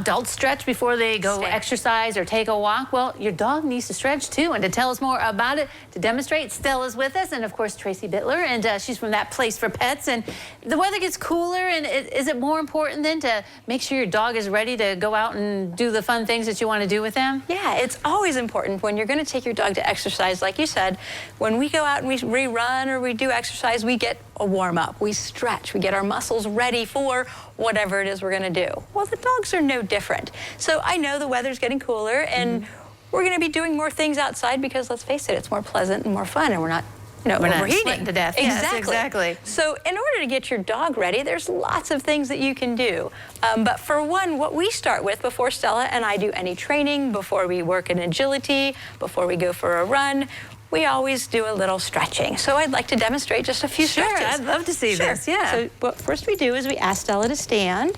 adults stretch before they go exercise or take a walk? Well, your dog needs to stretch too. And to tell us more about it, to demonstrate, Stella's with us, and of course Traci Bittler, and she's from That Place for Pets. And the weather gets cooler, and is it more important then to make sure your dog is ready to go out and do the fun things that you want to do with them? Yeah, it's always important when you're going to take your dog to exercise. Like you said, when we go out and we run or we do exercise, we get a warm up, we stretch, we get our muscles ready for whatever it is we're going to do. Well, the dogs are no different. So I know the weather's getting cooler, and we're going to be doing more things outside because, let's face it, it's more pleasant and more fun, and we're not, we're overheating. Not sweating to death. Exactly. Yes, exactly. So in order to get your dog ready, there's lots of things that you can do. But for one, what we start with before Stella and I do any training, before we work in agility, before we go for a run, we always do a little stretching. So I'd like to demonstrate just a few stretches. Sure, I'd love to see this, yeah. So what first we do is we ask Stella to stand.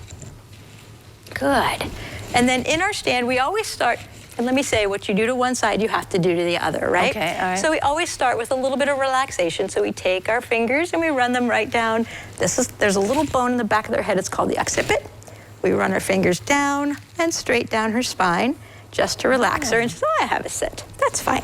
Good. And then in our stand, we always start, and let me say, what you do to one side, you have to do to the other, right? Okay, all right. So we always start with a little bit of relaxation. So we take our fingers and we run them right down. There's a little bone in the back of their head. It's called the occiput. We run our fingers down and straight down her spine, just to relax her, and she says, oh, I have a sit. That's fine.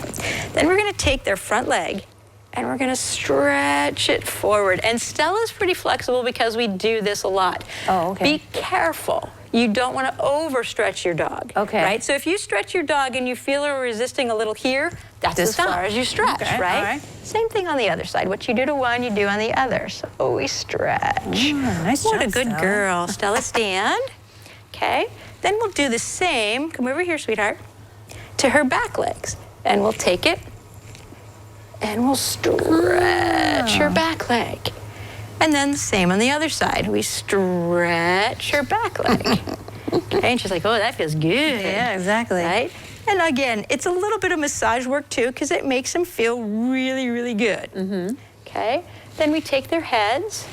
Then we're going to take their front leg and we're going to stretch it forward. And Stella's pretty flexible because we do this a lot. Oh, okay. Be careful. You don't want to overstretch your dog. Okay. Right? So if you stretch your dog and you feel her resisting a little here, that's as far as you stretch, okay, right? All right? Same thing on the other side. What you do to one, you do on the other. So we stretch. Nice What job, a good Stella. girl. Stella, stand. Okay. Then we'll do the same. Come over here, sweetheart. To her back legs. And we'll take it and we'll stretch her back leg. And then the same on the other side. We stretch her back leg. Okay, and she's like, oh, that feels good. Yeah, exactly. Right? And again, it's a little bit of massage work too, because it makes them feel really, really good. Okay? Then we take their heads.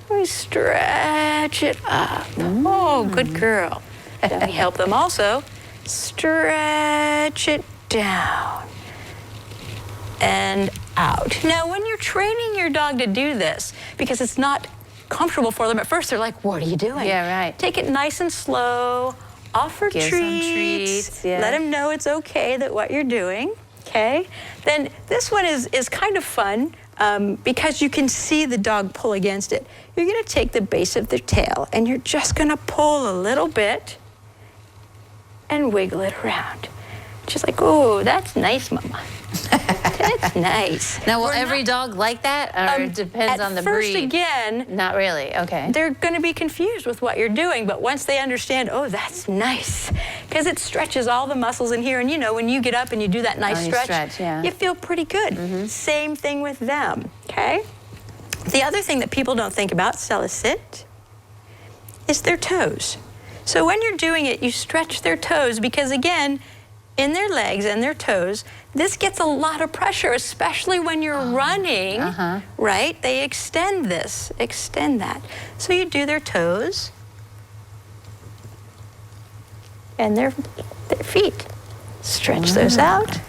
We stretch it up. Oh, good girl. Then we help them also stretch it down and out. Now, when you're training your dog to do this, because it's not comfortable for them at first, they're like, what are you doing? Yeah, right. Take it nice and slow. Offer Give treats. some treats, yeah. Let them know it's okay that what you're doing, okay? Then this one is kind of fun because you can see the dog pull against it. You're gonna take the base of their tail and you're just gonna pull a little bit and wiggle it around. She's like, oh, that's nice, Mama. That's nice. Now, will every dog like that, or it depends on the breed? At first, again, not really. Okay. they're going to be confused with what you're doing, but once they understand, oh, that's nice, because it stretches all the muscles in here, and when you get up and you do that nice stretch, yeah. you feel pretty good. Same thing with them, okay? The other thing that people don't think about, Stella, sit, is their toes. So when you're doing it, you stretch their toes, because again, in their legs and their toes, this gets a lot of pressure, especially when you're running, right? They extend this, extend that. So you do their toes and their feet. Stretch those out.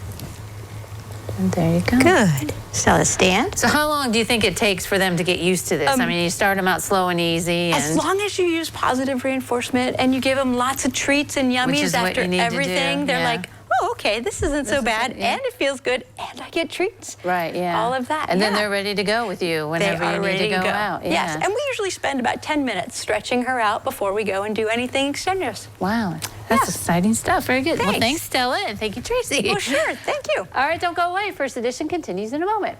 And there you go. Good. Stella, stand. So how long do you think it takes for them to get used to this? I mean, you start them out slow and easy. As long as you use positive reinforcement and you give them lots of treats and yummies after everything, they're like, oh, okay, this isn't so bad, and it feels good, and I get treats. Right, yeah. All of that, And then they're ready to go with you whenever you need to go out. Yeah. Yes, and we usually spend about 10 minutes stretching her out before we go and do anything extraneous. Wow, that's exciting stuff. Very good. Thanks. Well, thanks, Stella, and thank you, Traci. Well, sure, thank you. All right, don't go away. First Edition continues in a moment.